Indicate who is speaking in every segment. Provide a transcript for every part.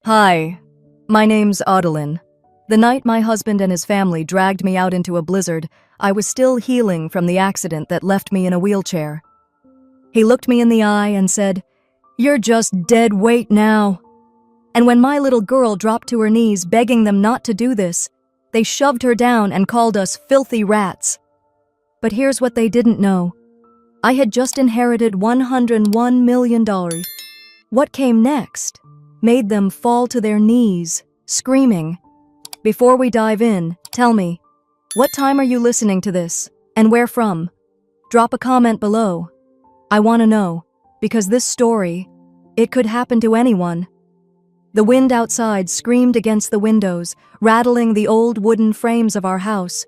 Speaker 1: Hi, my name's Adeline. The night my husband and his family dragged me out into a blizzard, I was still healing from the accident that left me in a wheelchair. He looked me in the eye and said, "You're just dead weight now." And when my little girl dropped to her knees begging them not to do this, they shoved her down and called us filthy rats. But here's what they didn't know. I had just inherited $101 million. What came next made them fall to their knees, screaming. Before we dive in, tell me, what time are you listening to this, and where from? Drop a comment below. I want to know, because this story, it could happen to anyone. The wind outside screamed against the windows, rattling the old wooden frames of our house.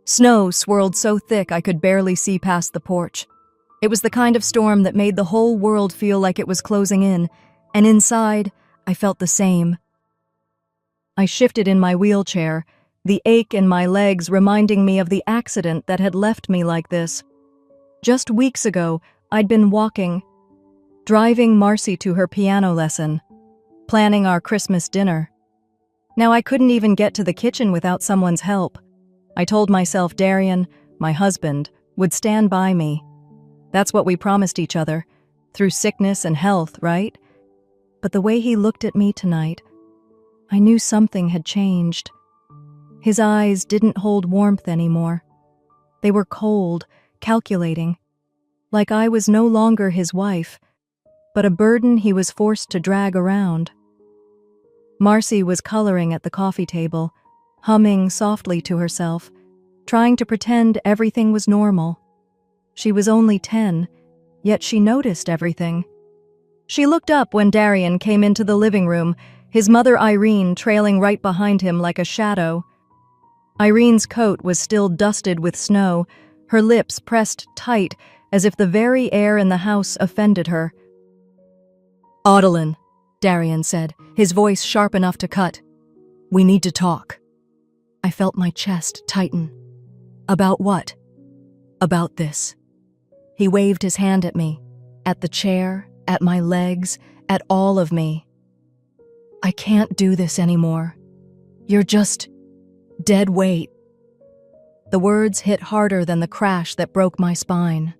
Speaker 1: Snow swirled so thick I could barely see past the porch. It was the kind of storm that made the whole world feel like it was closing in, and inside, I felt the same. I shifted in my wheelchair, the ache in my legs reminding me of the accident that had left me like this. Just weeks ago, I'd been walking, driving Marcy to her piano lesson, planning our Christmas dinner. Now I couldn't even get to the kitchen without someone's help. I told myself Darian, my husband, would stand by me. That's what we promised each other, through sickness and health, right? But the way he looked at me tonight, I knew something had changed. His eyes didn't hold warmth anymore. They were cold, calculating, like I was no longer his wife, but a burden he was forced to drag around. Marcy was coloring at the coffee table, humming softly to herself, trying to pretend everything was normal. She was only 10, yet she noticed everything. She looked up when Darian came into the living room, his mother Irene trailing right behind him like a shadow. Irene's coat was still dusted with snow, her lips pressed tight as if the very air in the house offended her. "Adeline," Darian said, his voice sharp enough to cut. "We need to talk." I felt my chest tighten. About what? About this. He waved his hand at me, at the chair, at my legs, at all of me. "I can't do this anymore. You're just dead weight." The words hit harder than the crash that broke my spine.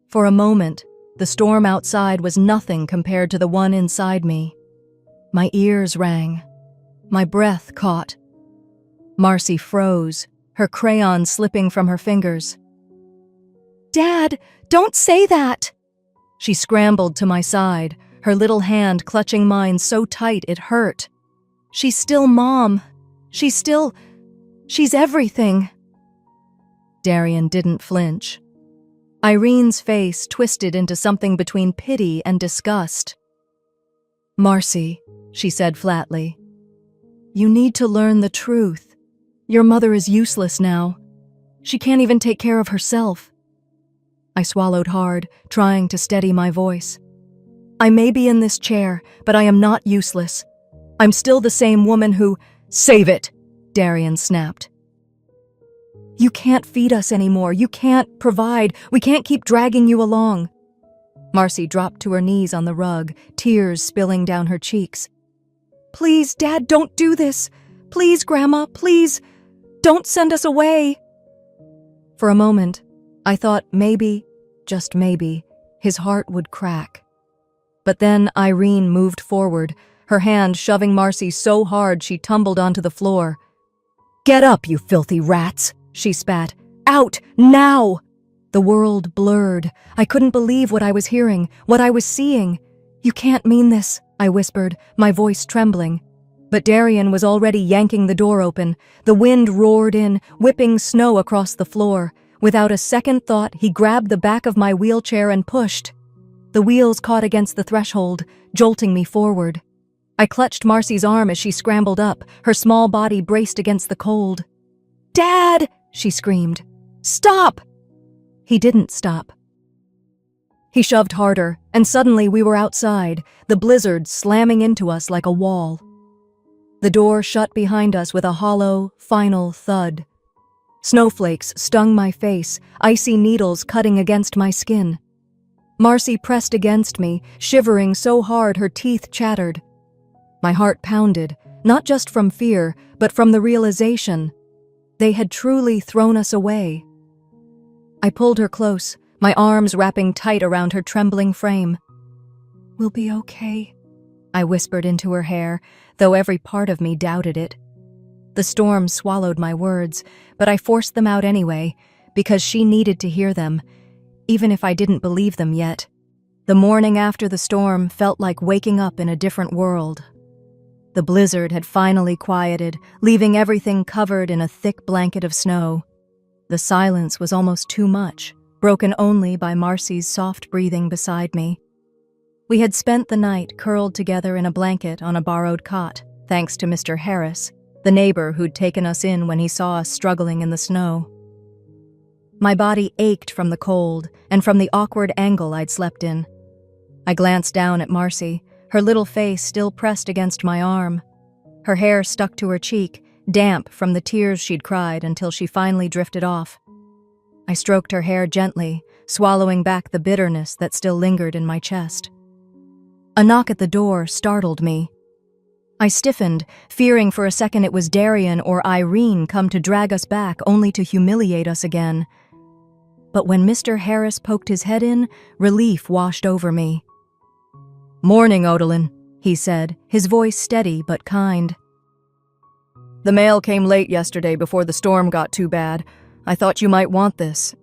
Speaker 1: For a moment, the storm outside was nothing compared to the one inside me. My ears rang. My breath caught. Marcy froze, her crayon slipping from her fingers. "Dad, don't say that!" She scrambled to my side, her little hand clutching mine so tight it hurt. "She's still Mom. She's everything." Darian didn't flinch. Irene's face twisted into something between pity and disgust. "Marcy," she said flatly, "you need to learn the truth. Your mother is useless now. She can't even take care of herself." I swallowed hard, trying to steady my voice. "I may be in this chair, but I am not useless. I'm still the same woman who—" "Save it!" Darian snapped. "You can't feed us anymore. You can't provide. We can't keep dragging you along." Marcy dropped to her knees on the rug, tears spilling down her cheeks. "Please, Dad, don't do this. Please, Grandma, please. Don't send us away." For a moment, I thought maybe, just maybe, his heart would crack. But then Irene moved forward, her hand shoving Marcy so hard she tumbled onto the floor. "Get up, you filthy rats," she spat. "Out, now!" The world blurred. I couldn't believe what I was hearing, what I was seeing. "You can't mean this," I whispered, my voice trembling. But Darian was already yanking the door open. The wind roared in, whipping snow across the floor. Without a second thought, he grabbed the back of my wheelchair and pushed. The wheels caught against the threshold, jolting me forward. I clutched Marcy's arm as she scrambled up, her small body braced against the cold. "Dad!" she screamed. "Stop!" He didn't stop. He shoved harder, and suddenly we were outside, the blizzard slamming into us like a wall. The door shut behind us with a hollow, final thud. Snowflakes stung my face, icy needles cutting against my skin. Marcy pressed against me, shivering so hard her teeth chattered. My heart pounded, not just from fear, but from the realization they had truly thrown us away. I pulled her close, my arms wrapping tight around her trembling frame. "We'll be okay," I whispered into her hair, though every part of me doubted it. The storm swallowed my words, but I forced them out anyway, because she needed to hear them, even if I didn't believe them yet. The morning after the storm felt like waking up in a different world. The blizzard had finally quieted, leaving everything covered in a thick blanket of snow. The silence was almost too much, broken only by Marcy's soft breathing beside me. We had spent the night curled together in a blanket on a borrowed cot, thanks to Mr. Harris, the neighbor who'd taken us in when he saw us struggling in the snow. My body ached from the cold and from the awkward angle I'd slept in. I glanced down at Marcy, her little face still pressed against my arm. Her hair stuck to her cheek, damp from the tears she'd cried until she finally drifted off. I stroked her hair gently, swallowing back the bitterness that still lingered in my chest. A knock at the door startled me. I stiffened, fearing for a second it was Darian or Irene come to drag us back only to humiliate us again. But when Mr. Harris poked his head in, relief washed over me. "Morning, Odalyn," he said, his voice steady but kind. "The mail came late yesterday before the storm got too bad. I thought you might want this."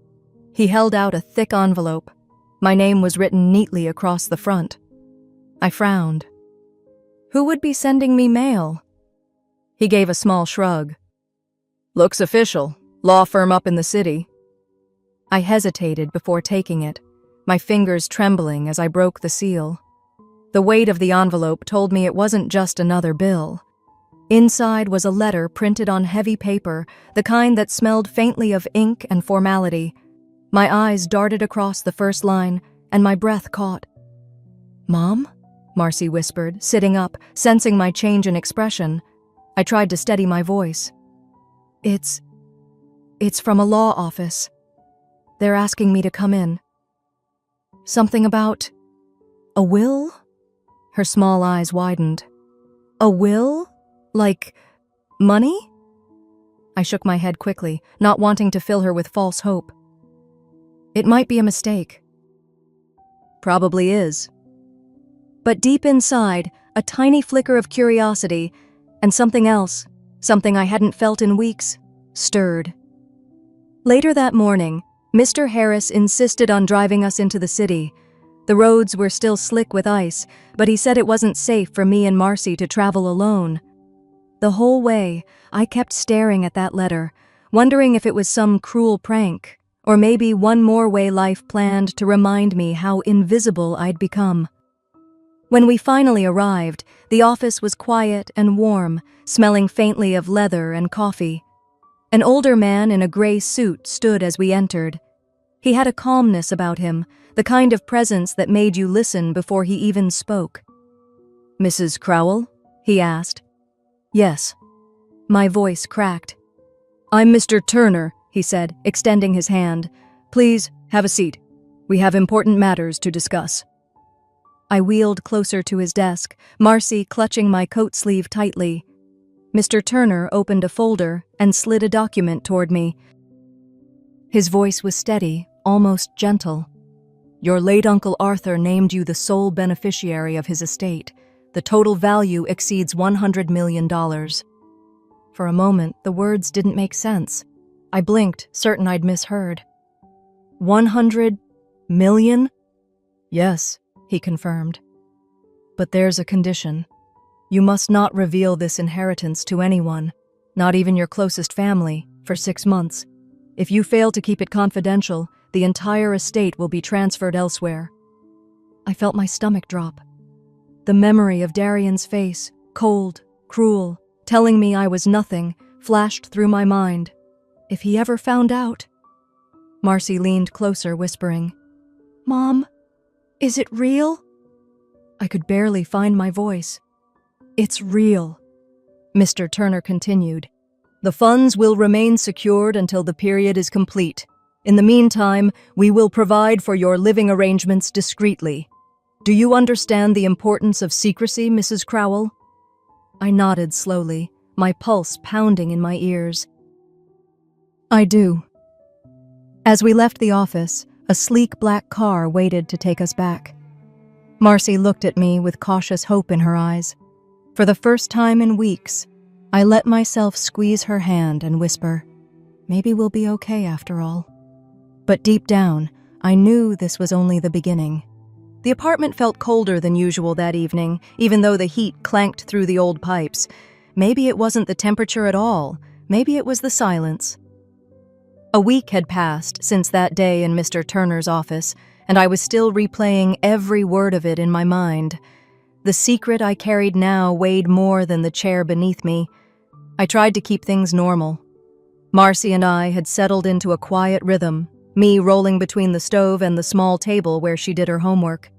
Speaker 1: He held out a thick envelope. My name was written neatly across the front. I frowned. Who would be sending me mail? He gave a small shrug. "Looks official. Law firm up in the city." I hesitated before taking it, my fingers trembling as I broke the seal. The weight of the envelope told me it wasn't just another bill. Inside was a letter printed on heavy paper, the kind that smelled faintly of ink and formality. My eyes darted across the first line, and my breath caught. "Mom?" Marcy whispered, sitting up, sensing my change in expression. I tried to steady my voice. It's from a law office. They're asking me to come in." "Something about a will?" Her small eyes widened. "A will? Like money?" I shook my head quickly, not wanting to fill her with false hope. "It might be a mistake." "Probably is." But deep inside, a tiny flicker of curiosity, and something else, something I hadn't felt in weeks, stirred. Later that morning, Mr. Harris insisted on driving us into the city. The roads were still slick with ice, but he said it wasn't safe for me and Marcy to travel alone. The whole way, I kept staring at that letter, wondering if it was some cruel prank, or maybe one more way life planned to remind me how invisible I'd become. When we finally arrived, the office was quiet and warm, smelling faintly of leather and coffee. An older man in a gray suit stood as we entered. He had a calmness about him, the kind of presence that made you listen before he even spoke. "Mrs. Crowell?" he asked. "Yes." My voice cracked. "I'm Mr. Turner," he said, extending his hand. "Please, have a seat. We have important matters to discuss." I wheeled closer to his desk, Marcy clutching my coat sleeve tightly. Mr. Turner opened a folder and slid a document toward me. His voice was steady, almost gentle. "Your late Uncle Arthur named you the sole beneficiary of his estate. The total value exceeds $100 million. For a moment, the words didn't make sense. I blinked, certain I'd misheard. 100 million? "Yes," he confirmed. "But there's a condition. You must not reveal this inheritance to anyone, not even your closest family, for 6 months. If you fail to keep it confidential, the entire estate will be transferred elsewhere." I felt my stomach drop. The memory of Darian's face, cold, cruel, telling me I was nothing, flashed through my mind. If he ever found out... Marcy leaned closer, whispering, "Mom, is it real?" I could barely find my voice. "It's real," Mr. Turner continued. "The funds will remain secured until the period is complete. In the meantime, we will provide for your living arrangements discreetly. Do you understand the importance of secrecy, Mrs. Crowell?" I nodded slowly, my pulse pounding in my ears. I do. As we left the office, a sleek black car waited to take us back. Marcy looked at me with cautious hope in her eyes. For the first time in weeks, I let myself squeeze her hand and whisper, "Maybe we'll be okay after all." But deep down, I knew this was only the beginning. The apartment felt colder than usual that evening, even though the heat clanked through the old pipes. Maybe it wasn't the temperature at all. Maybe it was the silence. A week had passed since that day in Mr. Turner's office, and I was still replaying every word of it in my mind. The secret I carried now weighed more than the chair beneath me. I tried to keep things normal. Marcy and I had settled into a quiet rhythm, me rolling between the stove and the small table where she did her homework.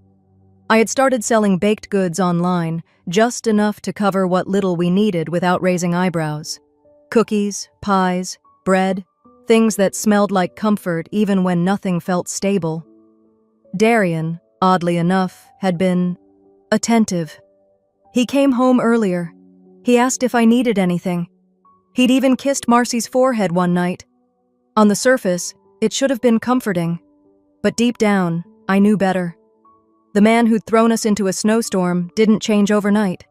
Speaker 1: I had started selling baked goods online, just enough to cover what little we needed without raising eyebrows. Cookies, pies, bread, things that smelled like comfort even when nothing felt stable. Darian, oddly enough, had been attentive. He came home earlier. He asked if I needed anything. He'd even kissed Marcy's forehead one night. On the surface, it should have been comforting. But deep down, I knew better. The man who'd thrown us into a snowstorm didn't change overnight.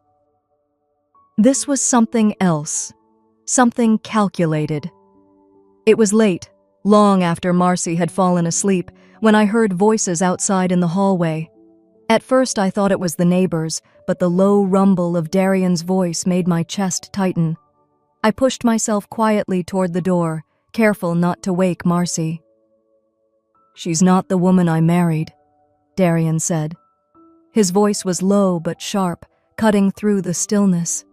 Speaker 1: This was something else. Something calculated. It was late, long after Marcy had fallen asleep, when I heard voices outside in the hallway. At first I thought it was the neighbors, but the low rumble of Darian's voice made my chest tighten. I pushed myself quietly toward the door, careful not to wake Marcy. "She's not the woman I married," Darian said. His voice was low but sharp, cutting through the stillness.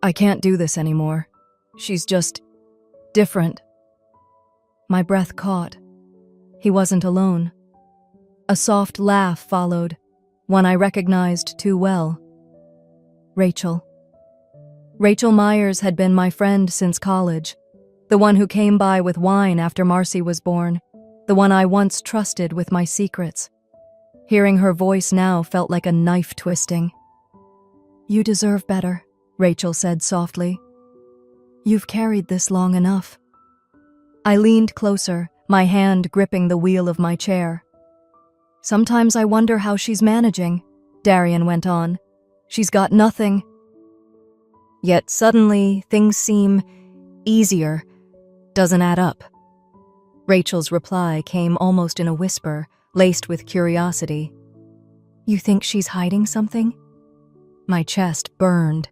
Speaker 1: "I can't do this anymore. She's just different." My breath caught. He wasn't alone. A soft laugh followed, one I recognized too well. Rachel. Rachel Myers had been my friend since college, the one who came by with wine after Marcy was born, the one I once trusted with my secrets. Hearing her voice now felt like a knife twisting. "You deserve better," Rachel said softly. "You've carried this long enough." I leaned closer, my hand gripping the wheel of my chair. "Sometimes I wonder how she's managing," Darian went on. "She's got nothing. Yet suddenly things seem easier. Doesn't add up." Rachel's reply came almost in a whisper, laced with curiosity. "You think she's hiding something?" My chest burned.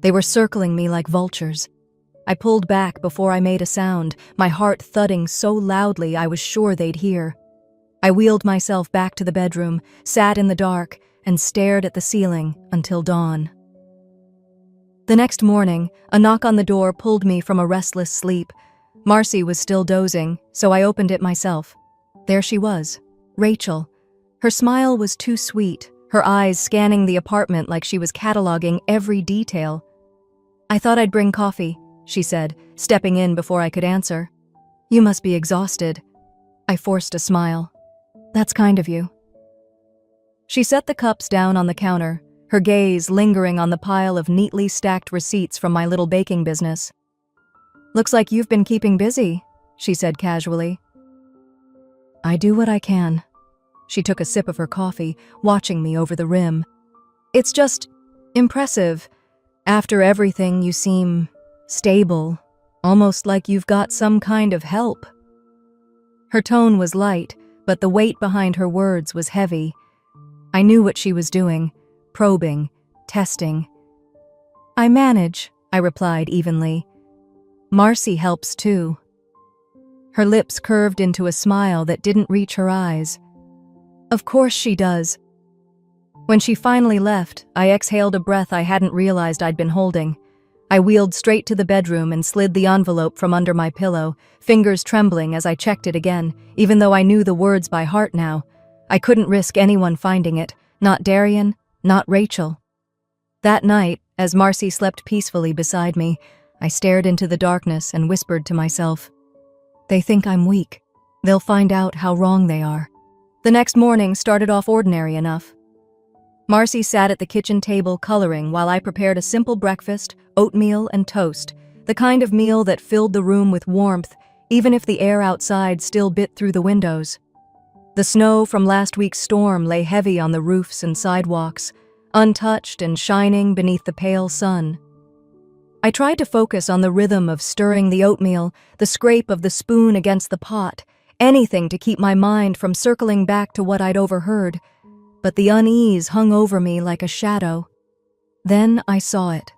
Speaker 1: They were circling me like vultures. I pulled back before I made a sound, my heart thudding so loudly I was sure they'd hear. I wheeled myself back to the bedroom, sat in the dark, and stared at the ceiling until dawn. The next morning, a knock on the door pulled me from a restless sleep. Marcy was still dozing, so I opened it myself. There she was, Rachel. Her smile was too sweet, her eyes scanning the apartment like she was cataloging every detail. "I thought I'd bring coffee," she said, stepping in before I could answer. "You must be exhausted." I forced a smile. "That's kind of you." She set the cups down on the counter, her gaze lingering on the pile of neatly stacked receipts from my little baking business. "Looks like you've been keeping busy," she said casually. "I do what I can." She took a sip of her coffee, watching me over the rim. "It's just impressive. After everything, you seem stable, almost like you've got some kind of help." Her tone was light, but the weight behind her words was heavy. I knew what she was doing, probing, testing. "I manage," I replied evenly. "Marcy helps too." Her lips curved into a smile that didn't reach her eyes. "Of course she does." When she finally left, I exhaled a breath I hadn't realized I'd been holding. I wheeled straight to the bedroom and slid the envelope from under my pillow, fingers trembling as I checked it again, even though I knew the words by heart now. I couldn't risk anyone finding it, not Darian, not Rachel. That night, as Marcy slept peacefully beside me, I stared into the darkness and whispered to myself, "They think I'm weak. They'll find out how wrong they are." The next morning started off ordinary enough. Marcy sat at the kitchen table coloring while I prepared a simple breakfast, oatmeal and toast, the kind of meal that filled the room with warmth, even if the air outside still bit through the windows. The snow from last week's storm lay heavy on the roofs and sidewalks, untouched and shining beneath the pale sun. I tried to focus on the rhythm of stirring the oatmeal, the scrape of the spoon against the pot, anything to keep my mind from circling back to what I'd overheard, but the unease hung over me like a shadow. Then I saw it.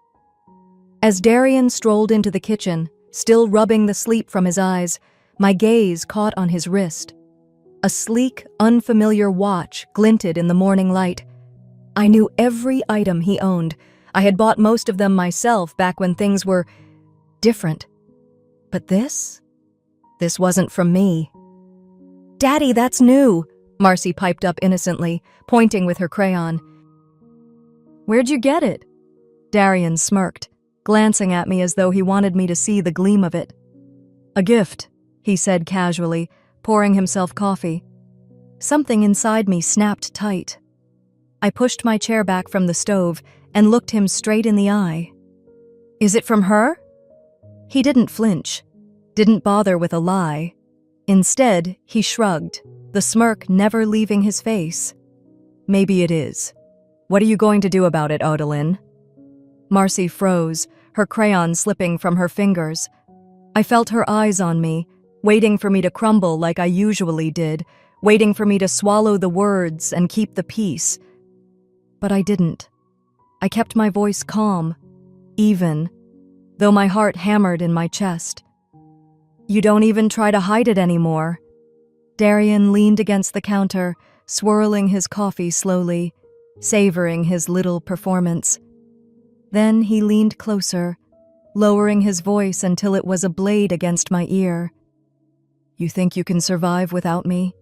Speaker 1: As Darian strolled into the kitchen, still rubbing the sleep from his eyes, my gaze caught on his wrist. A sleek, unfamiliar watch glinted in the morning light. I knew every item he owned. I had bought most of them myself back when things were different. But this wasn't from me. "Daddy, that's new," Marcy piped up innocently, pointing with her crayon. "Where'd you get it?" Darian smirked, glancing at me as though he wanted me to see the gleam of it. "A gift," he said casually, pouring himself coffee. Something inside me snapped tight. I pushed my chair back from the stove and looked him straight in the eye. "Is it from her?" He didn't flinch, didn't bother with a lie. Instead, he shrugged, the smirk never leaving his face. "Maybe it is. What are you going to do about it, Odalyn?" Marcy froze, her crayon slipping from her fingers. I felt her eyes on me, waiting for me to crumble like I usually did, waiting for me to swallow the words and keep the peace. But I didn't. I kept my voice calm, even, though my heart hammered in my chest. "You don't even try to hide it anymore." Darian leaned against the counter, swirling his coffee slowly, savoring his little performance. Then he leaned closer, lowering his voice until it was a blade against my ear. "You think you can survive without me?"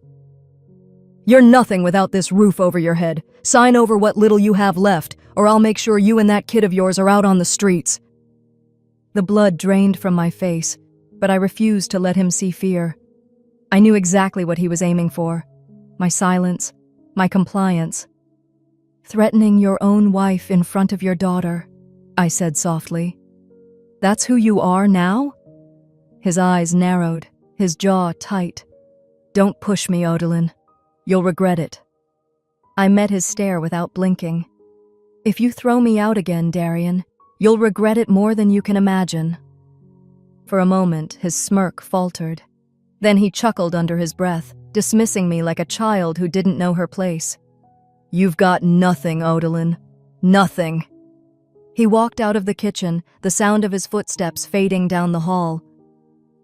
Speaker 1: "You're nothing without this roof over your head. Sign over what little you have left, or I'll make sure you and that kid of yours are out on the streets." The blood drained from my face, but I refused to let him see fear. I knew exactly what he was aiming for. My silence, my compliance. "Threatening your own wife in front of your daughter," I said softly. "That's who you are now?" His eyes narrowed, his jaw tight. "Don't push me, Odalyn. You'll regret it." I met his stare without blinking. "If you throw me out again, Darian, you'll regret it more than you can imagine." For a moment, his smirk faltered. Then he chuckled under his breath, dismissing me like a child who didn't know her place. "You've got nothing, Odalyn. Nothing." He walked out of the kitchen, the sound of his footsteps fading down the hall.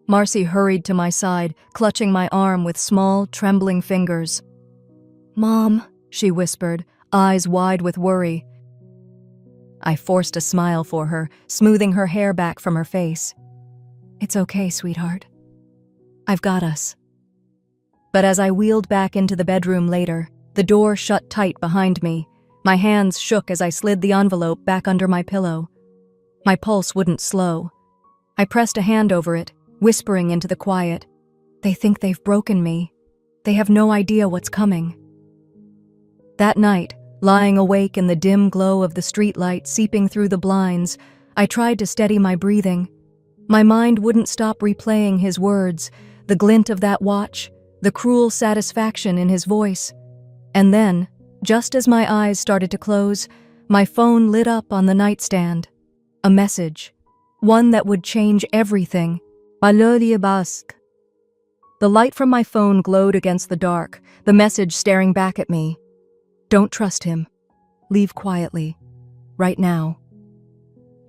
Speaker 1: Marcy hurried to my side, clutching my arm with small, trembling fingers. "Mom," she whispered, eyes wide with worry. I forced a smile for her, smoothing her hair back from her face. "It's okay, sweetheart. I've got us." But as I wheeled back into the bedroom later, the door shut tight behind me. My hands shook as I slid the envelope back under my pillow. My pulse wouldn't slow. I pressed a hand over it, whispering into the quiet. "They think they've broken me. They have no idea what's coming." That night, lying awake in the dim glow of the streetlight seeping through the blinds, I tried to steady my breathing. My mind wouldn't stop replaying his words, the glint of that watch, the cruel satisfaction in his voice. And then, just as my eyes started to close, my phone lit up on the nightstand. A message. One that would change everything. Paralyzed. The light from my phone glowed against the dark, the message staring back at me. "Don't trust him. Leave quietly. Right now."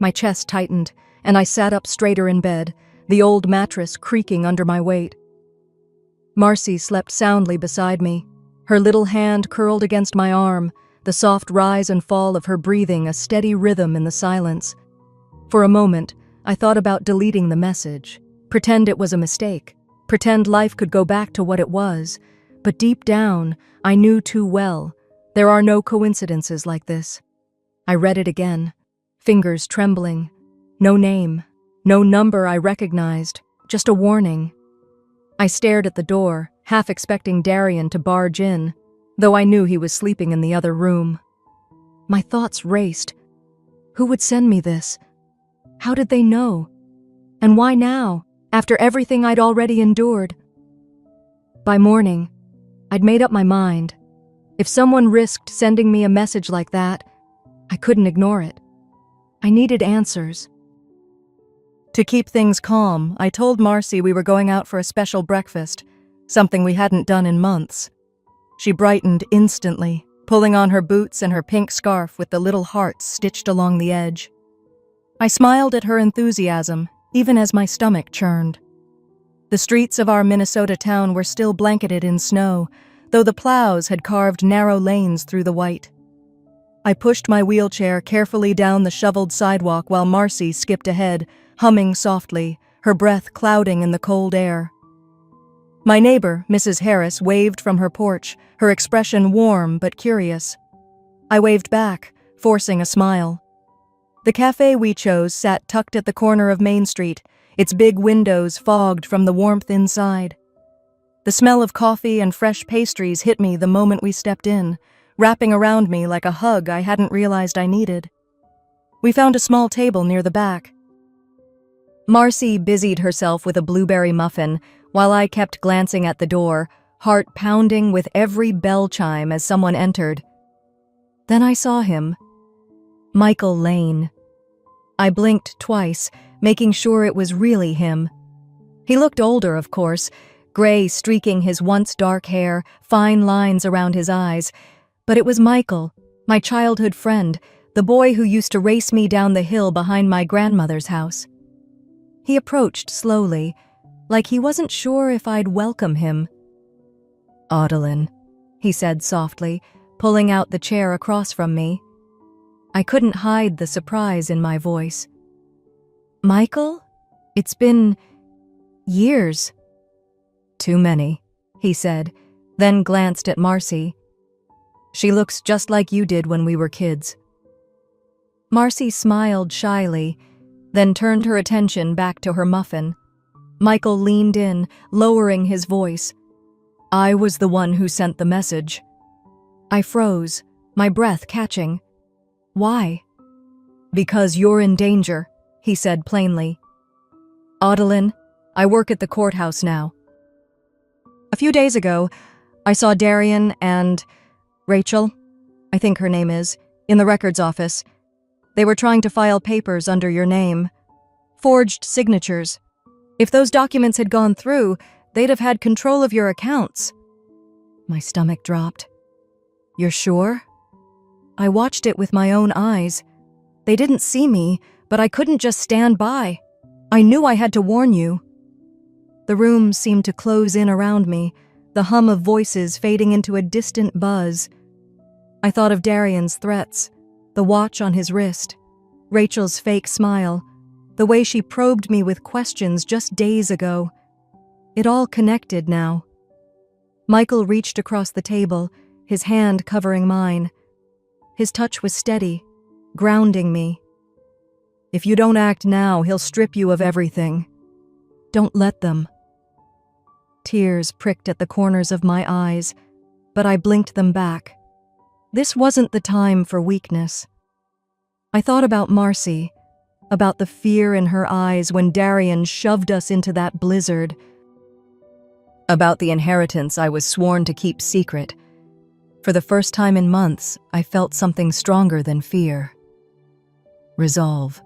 Speaker 1: My chest tightened, and I sat up straighter in bed, the old mattress creaking under my weight. Marcy slept soundly beside me, her little hand curled against my arm, the soft rise and fall of her breathing a steady rhythm in the silence. For a moment, I thought about deleting the message, pretend it was a mistake, pretend life could go back to what it was, but deep down, I knew too well, there are no coincidences like this. I read it again, fingers trembling. No name, no number I recognized, just a warning. I stared at the door, half expecting Darian to barge in, though I knew he was sleeping in the other room. My thoughts raced. Who would send me this? How did they know? And why now, after everything I'd already endured? By morning, I'd made up my mind. If someone risked sending me a message like that, I couldn't ignore it. I needed answers. To keep things calm, I told Marcy we were going out for a special breakfast, something we hadn't done in months. She brightened instantly, pulling on her boots and her pink scarf with the little hearts stitched along the edge. I smiled at her enthusiasm, even as my stomach churned. The streets of our Minnesota town were still blanketed in snow, though the plows had carved narrow lanes through the white. I pushed my wheelchair carefully down the shoveled sidewalk while Marcy skipped ahead, humming softly, her breath clouding in the cold air. My neighbor, Mrs. Harris, waved from her porch, her expression warm but curious. I waved back, forcing a smile. The cafe we chose sat tucked at the corner of Main Street, its big windows fogged from the warmth inside. The smell of coffee and fresh pastries hit me the moment we stepped in, wrapping around me like a hug I hadn't realized I needed. We found a small table near the back. Marcy busied herself with a blueberry muffin, while I kept glancing at the door, heart pounding with every bell chime as someone entered. Then I saw him. Michael Lane. I blinked twice, making sure it was really him. He looked older, of course, gray streaking his once dark hair, fine lines around his eyes. But it was Michael, my childhood friend, the boy who used to race me down the hill behind my grandmother's house. He approached slowly, like he wasn't sure if I'd welcome him. "Adeline," he said softly, pulling out the chair across from me. I couldn't hide the surprise in my voice. "Michael? It's been years." "Too many," he said, then glanced at Marcy. "She looks just like you did when we were kids." Marcy smiled shyly, then turned her attention back to her muffin. Michael leaned in, lowering his voice. "I was the one who sent the message." I froze, my breath catching. "Why?" "Because you're in danger," he said plainly. "Adeline, I work at the courthouse now. A few days ago, I saw Darian and Rachel, I think her name is, in the records office. They were trying to file papers under your name. Forged signatures. If those documents had gone through, they'd have had control of your accounts." My stomach dropped. "You're sure?" I watched it with my own eyes. They didn't see me, but I couldn't just stand by. I knew I had to warn you. The room seemed to close in around me, the hum of voices fading into a distant buzz. I thought of Darian's threats, the watch on his wrist, Rachel's fake smile, the way she probed me with questions just days ago. It all connected now. Michael reached across the table, his hand covering mine. His touch was steady, grounding me. "If you don't act now, he'll strip you of everything. Don't let them." Tears pricked at the corners of my eyes, but I blinked them back. This wasn't the time for weakness. I thought about Marcy, about the fear in her eyes when Darian shoved us into that blizzard, about the inheritance I was sworn to keep secret. For the first time in months, I felt something stronger than fear. Resolve.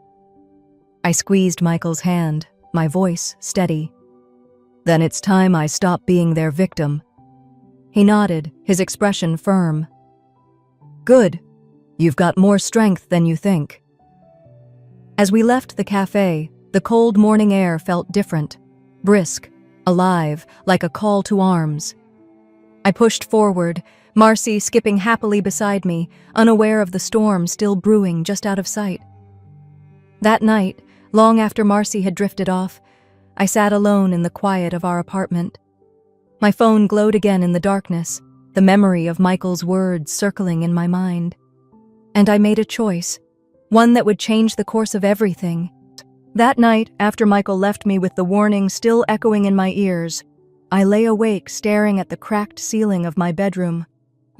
Speaker 1: I squeezed Michael's hand, my voice steady. "Then it's time I stop being their victim." He nodded, his expression firm. "Good. You've got more strength than you think." As we left the cafe, the cold morning air felt different, brisk, alive, like a call to arms. I pushed forward, Marcy skipping happily beside me, unaware of the storm still brewing just out of sight. That night, long after Marcy had drifted off, I sat alone in the quiet of our apartment. My phone glowed again in the darkness, the memory of Michael's words circling in my mind. And I made a choice, one that would change the course of everything. That night, after Michael left me with the warning still echoing in my ears, I lay awake staring at the cracked ceiling of my bedroom.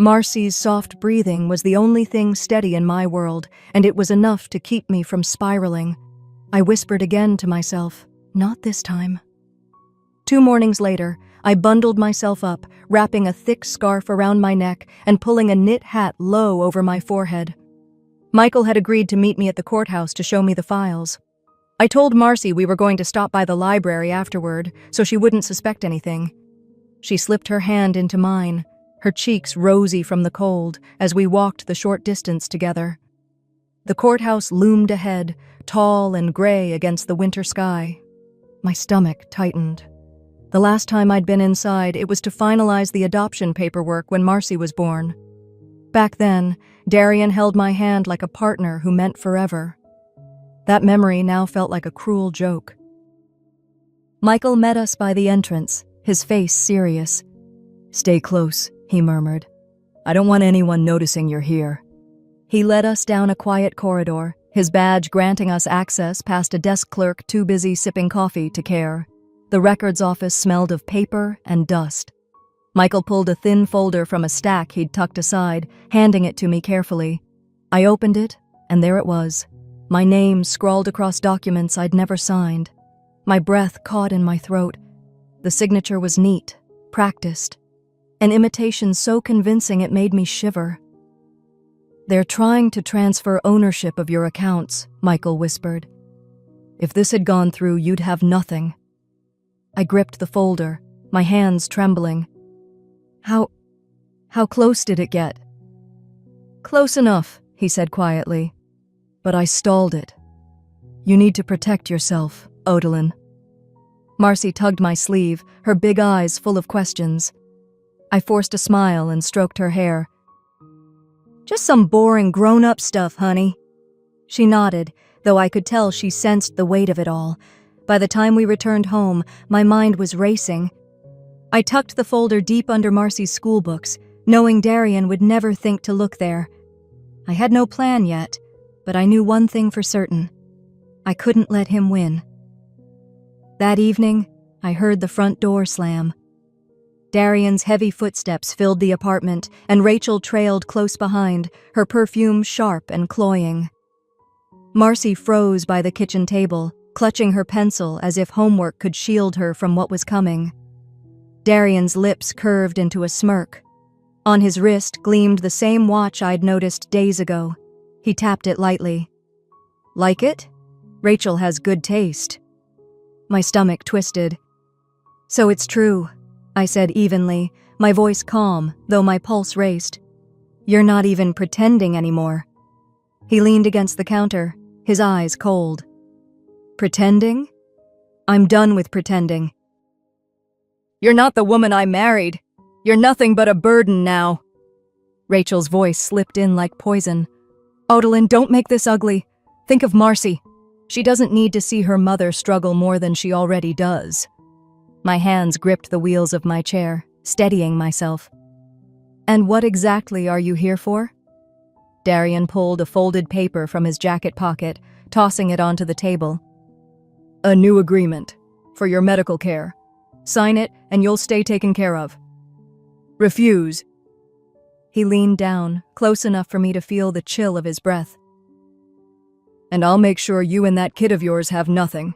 Speaker 1: Marcy's soft breathing was the only thing steady in my world, and it was enough to keep me from spiraling. I whispered again to myself, "Not this time." 2 mornings later, I bundled myself up, wrapping a thick scarf around my neck and pulling a knit hat low over my forehead. Michael had agreed to meet me at the courthouse to show me the files. I told Marcy we were going to stop by the library afterward, so she wouldn't suspect anything. She slipped her hand into mine, her cheeks rosy from the cold, as we walked the short distance together. The courthouse loomed ahead, tall and gray against the winter sky. My stomach tightened. The last time I'd been inside, it was to finalize the adoption paperwork when Marcy was born. Back then, Darian held my hand like a partner who meant forever. That memory now felt like a cruel joke. Michael met us by the entrance, his face serious. "Stay close," he murmured. "I don't want anyone noticing you're here." He led us down a quiet corridor, his badge granting us access past a desk clerk too busy sipping coffee to care. The records office smelled of paper and dust. Michael pulled a thin folder from a stack he'd tucked aside, handing it to me carefully. I opened it, and there it was. My name scrawled across documents I'd never signed. My breath caught in my throat. The signature was neat, practiced. An imitation so convincing it made me shiver. "They're trying to transfer ownership of your accounts," Michael whispered. "If this had gone through, you'd have nothing." I gripped the folder, my hands trembling. How close did it get?" "Close enough," he said quietly. "But I stalled it. You need to protect yourself, Odalyn." Marcy tugged my sleeve, her big eyes full of questions. I forced a smile and stroked her hair. "Just some boring grown-up stuff, honey." She nodded, though I could tell she sensed the weight of it all. By the time we returned home, my mind was racing. I tucked the folder deep under Marcy's school books, knowing Darian would never think to look there. I had no plan yet, but I knew one thing for certain. I couldn't let him win. That evening, I heard the front door slam. Darian's heavy footsteps filled the apartment, and Rachel trailed close behind, her perfume sharp and cloying. Marcy froze by the kitchen table, clutching her pencil as if homework could shield her from what was coming. Darian's lips curved into a smirk. On his wrist gleamed the same watch I'd noticed days ago. He tapped it lightly. "Like it? Rachel has good taste." My stomach twisted. "So it's true," I said evenly, my voice calm, though my pulse raced. "You're not even pretending anymore." He leaned against the counter, his eyes cold. "Pretending? I'm done with pretending." "You're not the woman I married. You're nothing but a burden now." Rachel's voice slipped in like poison. "Odalyn, don't make this ugly. Think of Marcy. She doesn't need to see her mother struggle more than she already does." My hands gripped the wheels of my chair, steadying myself. "And what exactly are you here for?" Darian pulled a folded paper from his jacket pocket, tossing it onto the table. "A new agreement. For your medical care. Sign it, and you'll stay taken care of. Refuse." He leaned down, close enough for me to feel the chill of his breath. "And I'll make sure you and that kid of yours have nothing."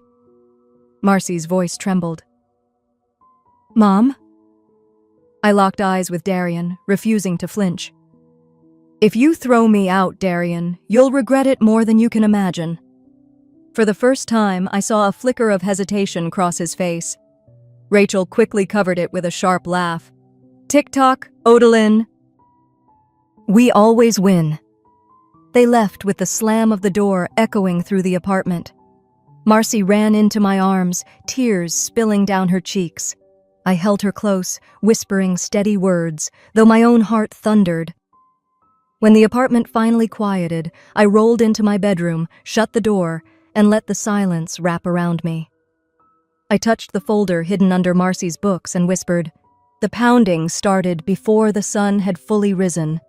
Speaker 1: Marcy's voice trembled. "Mom?" I locked eyes with Darian, refusing to flinch. "If you throw me out, Darian, you'll regret it more than you can imagine." For the first time, I saw a flicker of hesitation cross his face. Rachel quickly covered it with a sharp laugh. "Tick-tock, Odalyn." "We always win." They left with the slam of the door echoing through the apartment. Marcy ran into my arms, tears spilling down her cheeks. I held her close, whispering steady words, though my own heart thundered. When the apartment finally quieted, I rolled into my bedroom, shut the door, and let the silence wrap around me. I touched the folder hidden under Marcy's books and whispered. The pounding started before the sun had fully risen.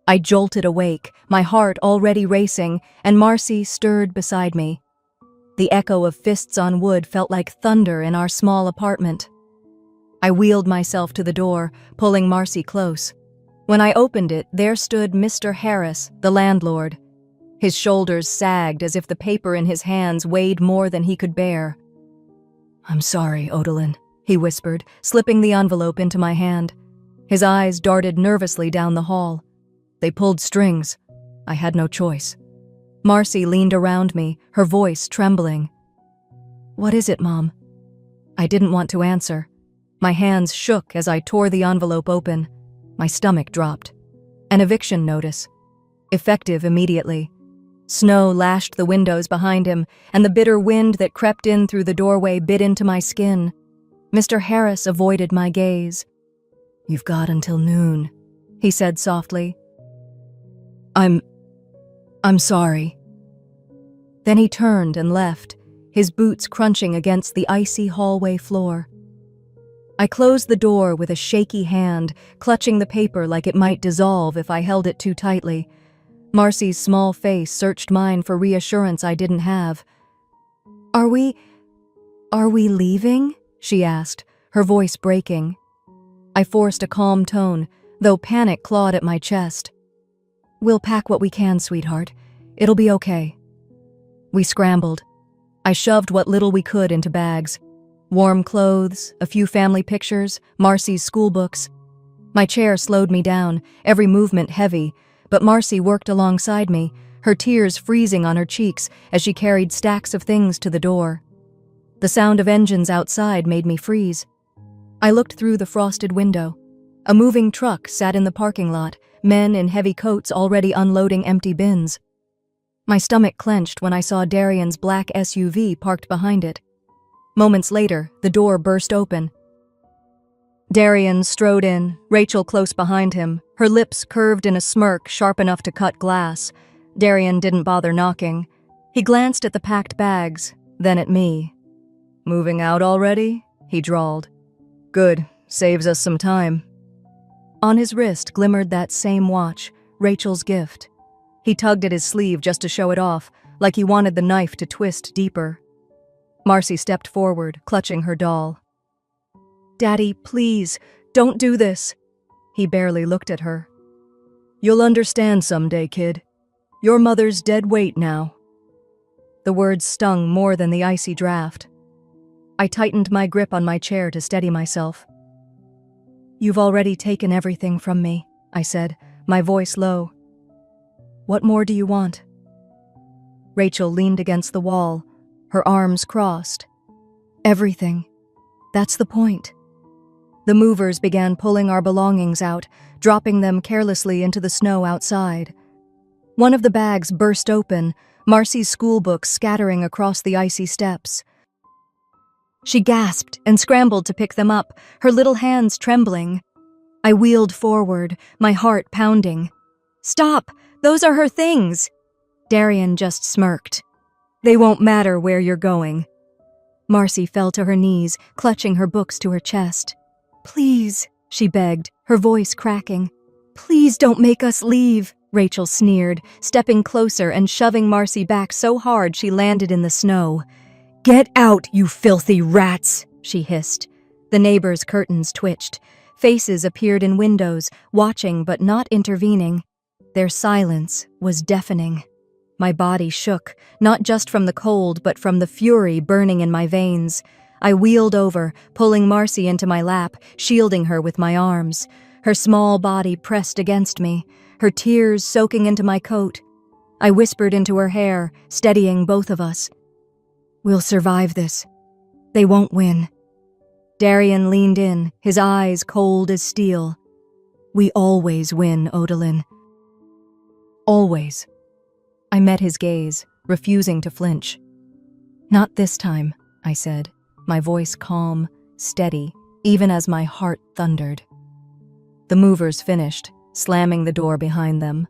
Speaker 1: I jolted awake, my heart already racing, and Marcy stirred beside me. The echo of fists on wood felt like thunder in our small apartment. I wheeled myself to the door, pulling Marcy close. When I opened it, there stood Mr. Harris, the landlord. His shoulders sagged as if the paper in his hands weighed more than he could bear. "I'm sorry, Odalyn," he whispered, slipping the envelope into my hand. His eyes darted nervously down the hall. They pulled strings. I had no choice. Marcy leaned around me, her voice trembling. "What is it, Mom?" I didn't want to answer. My hands shook as I tore the envelope open. My stomach dropped. An eviction notice. Effective immediately. Snow lashed the windows behind him, and the bitter wind that crept in through the doorway bit into my skin. Mr. Harris avoided my gaze. "You've got until noon," he said softly. I'm sorry." Then he turned and left, his boots crunching against the icy hallway floor. I closed the door with a shaky hand, clutching the paper like it might dissolve if I held it too tightly. Marcy's small face searched mine for reassurance I didn't have. Are we leaving?" she asked, her voice breaking. I forced a calm tone, though panic clawed at my chest. "We'll pack what we can, sweetheart. It'll be okay." We scrambled. I shoved what little we could into bags. Warm clothes, a few family pictures, Marcy's school books. My chair slowed me down, every movement heavy, but Marcy worked alongside me, her tears freezing on her cheeks as she carried stacks of things to the door. The sound of engines outside made me freeze. I looked through the frosted window. A moving truck sat in the parking lot, men in heavy coats already unloading empty bins. My stomach clenched when I saw Darian's black SUV parked behind it. Moments later, the door burst open. Darian strode in, Rachel close behind him, her lips curved in a smirk sharp enough to cut glass. Darian didn't bother knocking. He glanced at the packed bags, then at me. "Moving out already?" he drawled. "Good, saves us some time." On his wrist glimmered that same watch, Rachel's gift. He tugged at his sleeve just to show it off, like he wanted the knife to twist deeper. Marcy stepped forward, clutching her doll. "Daddy, please, don't do this." He barely looked at her. "You'll understand someday, kid. Your mother's dead weight now." The words stung more than the icy draft. I tightened my grip on my chair to steady myself. "You've already taken everything from me," I said, my voice low. "What more do you want?" Rachel leaned against the wall, her arms crossed. "Everything. That's the point." The movers began pulling our belongings out, dropping them carelessly into the snow outside. One of the bags burst open, Marcy's school books scattering across the icy steps. She gasped and scrambled to pick them up, her little hands trembling. I wheeled forward, my heart pounding. "Stop! Those are her things!" Darian just smirked. "They won't matter where you're going." Marcy fell to her knees, clutching her books to her chest. "Please," she begged, her voice cracking. "Please don't make us leave," Rachel sneered, stepping closer and shoving Marcy back so hard she landed in the snow. "Get out, you filthy rats," she hissed. The neighbors' curtains twitched. Faces appeared in windows, watching but not intervening. Their silence was deafening. My body shook, not just from the cold, but from the fury burning in my veins. I wheeled over, pulling Marcy into my lap, shielding her with my arms. Her small body pressed against me, her tears soaking into my coat. I whispered into her hair, steadying both of us. "We'll survive this. They won't win." Darian leaned in, his eyes cold as steel. "We always win, Odalyn. Always." I met his gaze, refusing to flinch. "Not this time," I said, my voice calm, steady, even as my heart thundered. The movers finished, slamming the door behind them.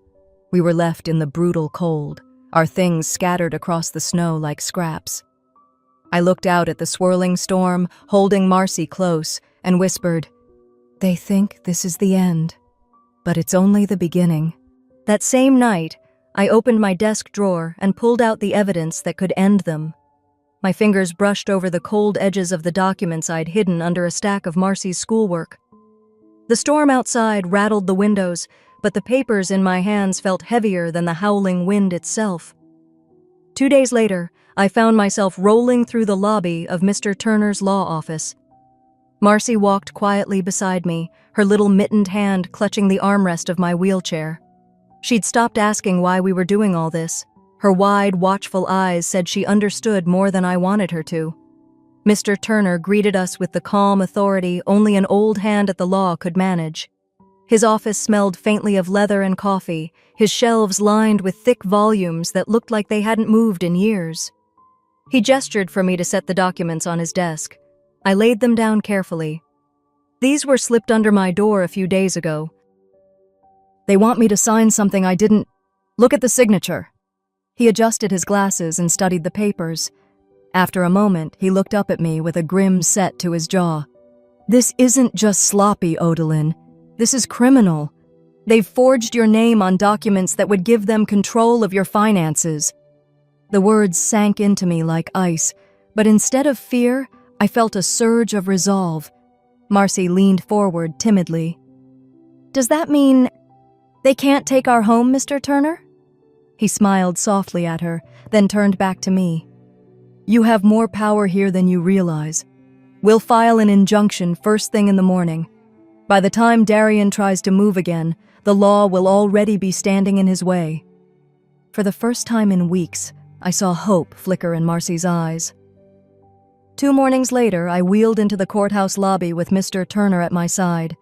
Speaker 1: We were left in the brutal cold, our things scattered across the snow like scraps. I looked out at the swirling storm, holding Marcy close, and whispered, "They think this is the end, but it's only the beginning." That same night, I opened my desk drawer and pulled out the evidence that could end them. My fingers brushed over the cold edges of the documents I'd hidden under a stack of Marcy's schoolwork. The storm outside rattled the windows, but the papers in my hands felt heavier than the howling wind itself. 2 days later, I found myself rolling through the lobby of Mr. Turner's law office. Marcy walked quietly beside me, her little mittened hand clutching the armrest of my wheelchair. She'd stopped asking why we were doing all this. Her wide, watchful eyes said she understood more than I wanted her to. Mr. Turner greeted us with the calm authority only an old hand at the law could manage. His office smelled faintly of leather and coffee, his shelves lined with thick volumes that looked like they hadn't moved in years. He gestured for me to set the documents on his desk. I laid them down carefully. These were slipped under my door a few days ago. They want me to sign something I didn't. Look at the signature. He adjusted his glasses and studied the papers. After a moment, he looked up at me with a grim set to his jaw. This isn't just sloppy, Odalyn. This is criminal. They've forged your name on documents that would give them control of your finances. The words sank into me like ice, but instead of fear, I felt a surge of resolve. Marcy leaned forward timidly. Does that mean they can't take our home, Mr. Turner? He smiled softly at her, then turned back to me. You have more power here than you realize. We'll file an injunction first thing in the morning. By the time Darian tries to move again, the law will already be standing in his way. For the first time in weeks, I saw hope flicker in Marcy's eyes. 2 mornings later, I wheeled into the courthouse lobby with Mr. Turner at my side.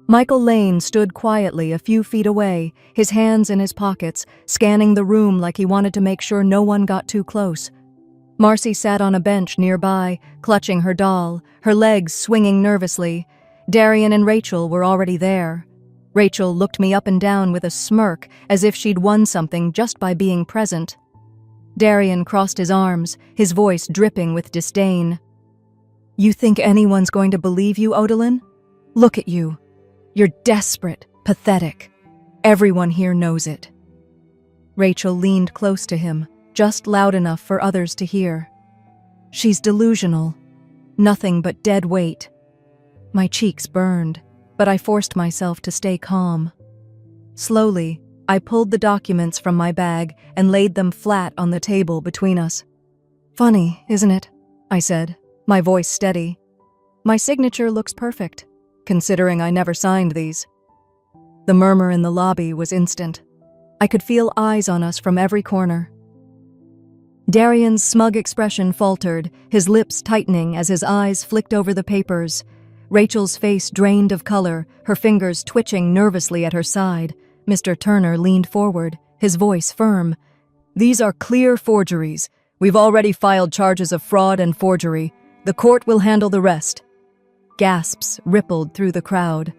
Speaker 1: Michael Lane stood quietly a few feet away, his hands in his pockets, scanning the room like he wanted to make sure no one got too close. Marcy sat on a bench nearby, clutching her doll, her legs swinging nervously. Darian and Rachel were already there. Rachel looked me up and down with a smirk, as if she'd won something just by being present. Darian crossed his arms, his voice dripping with disdain. You think anyone's going to believe you, Odalyn? Look at you. You're desperate, pathetic. Everyone here knows it. Rachel leaned close to him, just loud enough for others to hear. She's delusional. Nothing but dead weight. My cheeks burned, but I forced myself to stay calm. Slowly, I pulled the documents from my bag and laid them flat on the table between us. Funny, isn't it? I said, my voice steady. My signature looks perfect, considering I never signed these. The murmur in the lobby was instant. I could feel eyes on us from every corner. Darian's smug expression faltered, his lips tightening as his eyes flicked over the papers. Rachel's face drained of color, her fingers twitching nervously at her side. Mr. Turner leaned forward, his voice firm. These are clear forgeries. We've already filed charges of fraud and forgery. The court will handle the rest. Gasps rippled through the crowd.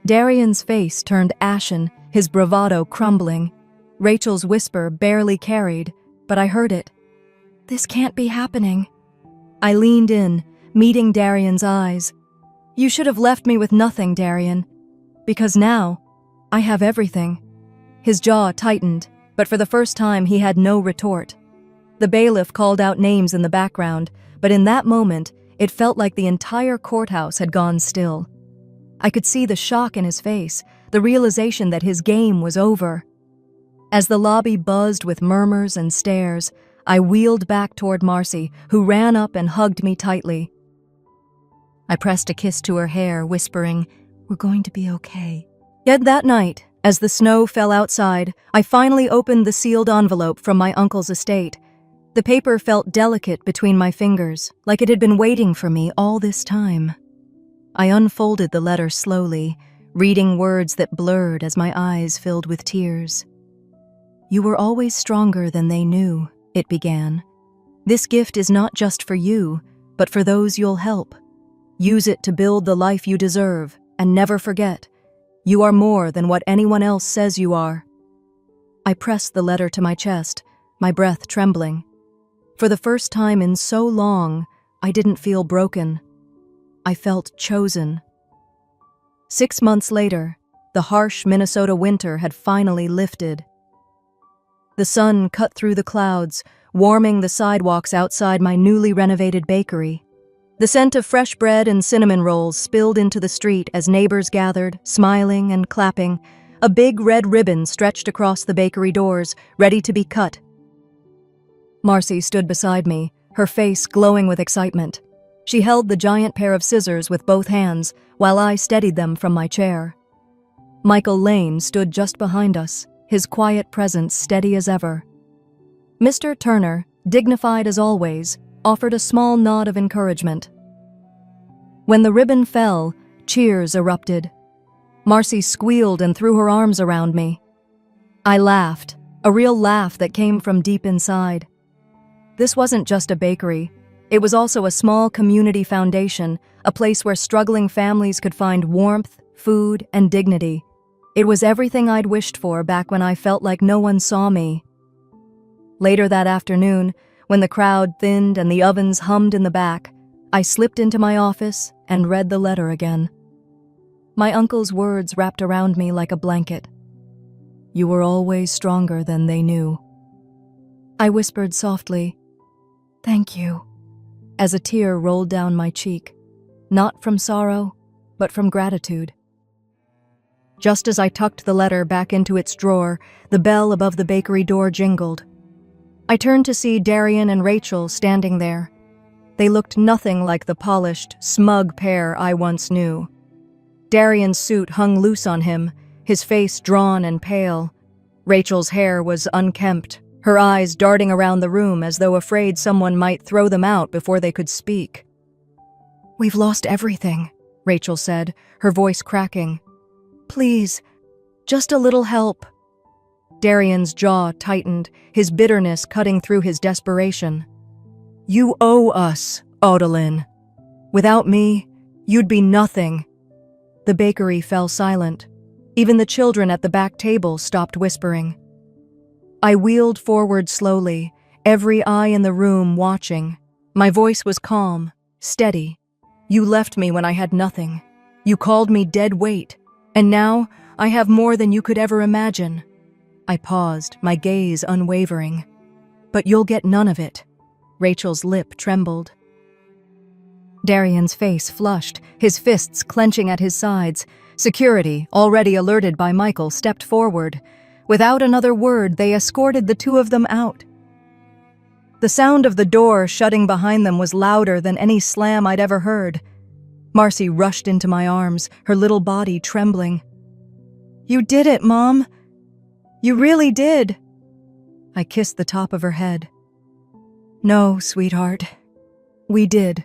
Speaker 1: Darian's face turned ashen, his bravado crumbling. Rachel's whisper barely carried, but I heard it. This can't be happening. I leaned in, meeting Darian's eyes. You should have left me with nothing, Darian. Because now, I have everything. His jaw tightened, but for the first time he had no retort. The bailiff called out names in the background, but in that moment, it felt like the entire courthouse had gone still. I could see the shock in his face, the realization that his game was over. As the lobby buzzed with murmurs and stares, I wheeled back toward Marcy, who ran up and hugged me tightly. I pressed a kiss to her hair, whispering, "We're going to be okay." Yet that night, as the snow fell outside, I finally opened the sealed envelope from my uncle's estate. The paper felt delicate between my fingers, like it had been waiting for me all this time. I unfolded the letter slowly, reading words that blurred as my eyes filled with tears. "You were always stronger than they knew," it began. "This gift is not just for you, but for those you'll help. Use it to build the life you deserve, and never forget, you are more than what anyone else says you are." I pressed the letter to my chest, my breath trembling. For the first time in so long, I didn't feel broken. I felt chosen. 6 months later, the harsh Minnesota winter had finally lifted. The sun cut through the clouds, warming the sidewalks outside my newly renovated bakery. The scent of fresh bread and cinnamon rolls spilled into the street as neighbors gathered, smiling and clapping. A big red ribbon stretched across the bakery doors, ready to be cut. Marcy stood beside me, her face glowing with excitement. She held the giant pair of scissors with both hands, while I steadied them from my chair. Michael Lane stood just behind us, his quiet presence steady as ever. Mr. Turner, dignified as always, offered a small nod of encouragement. When the ribbon fell, cheers erupted. Marcy squealed and threw her arms around me. I laughed, a real laugh that came from deep inside. This wasn't just a bakery. It was also a small community foundation, a place where struggling families could find warmth, food, and dignity. It was everything I'd wished for back when I felt like no one saw me. Later that afternoon, when the crowd thinned and the ovens hummed in the back, I slipped into my office and read the letter again. My uncle's words wrapped around me like a blanket. You were always stronger than they knew. I whispered softly, "Thank you," as a tear rolled down my cheek, not from sorrow, but from gratitude. Just as I tucked the letter back into its drawer, the bell above the bakery door jingled. I turned to see Darian and Rachel standing there. They looked nothing like the polished, smug pair I once knew. Darian's suit hung loose on him, his face drawn and pale. Rachel's hair was unkempt, her eyes darting around the room as though afraid someone might throw them out before they could speak. "We've lost everything," Rachel said, her voice cracking. "Please, just a little help." Darian's jaw tightened, his bitterness cutting through his desperation. "You owe us, Audalyn. Without me, you'd be nothing." The bakery fell silent. Even the children at the back table stopped whispering. I wheeled forward slowly, every eye in the room watching. My voice was calm, steady. "You left me when I had nothing. You called me dead weight, and now I have more than you could ever imagine." I paused, my gaze unwavering. "But you'll get none of it." Rachel's lip trembled. Darian's face flushed, his fists clenching at his sides. Security, already alerted by Michael, stepped forward. Without another word, they escorted the two of them out. The sound of the door shutting behind them was louder than any slam I'd ever heard. Marcy rushed into my arms, her little body trembling. "You did it, Mom. You really did." I kissed the top of her head. "No, sweetheart. We did."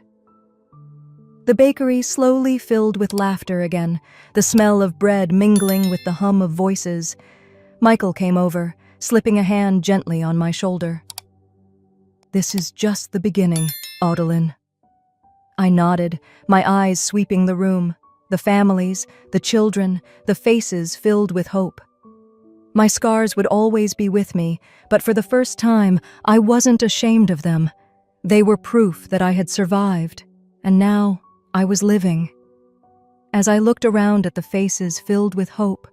Speaker 1: The bakery slowly filled with laughter again, the smell of bread mingling with the hum of voices. Michael came over, slipping a hand gently on my shoulder. "This is just the beginning, Audalyn." I nodded, my eyes sweeping the room, the families, the children, the faces filled with hope. My scars would always be with me, but for the first time, I wasn't ashamed of them. They were proof that I had survived, and now I was living. As I looked around at the faces filled with hope,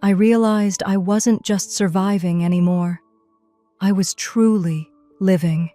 Speaker 1: I realized I wasn't just surviving anymore. I was truly living.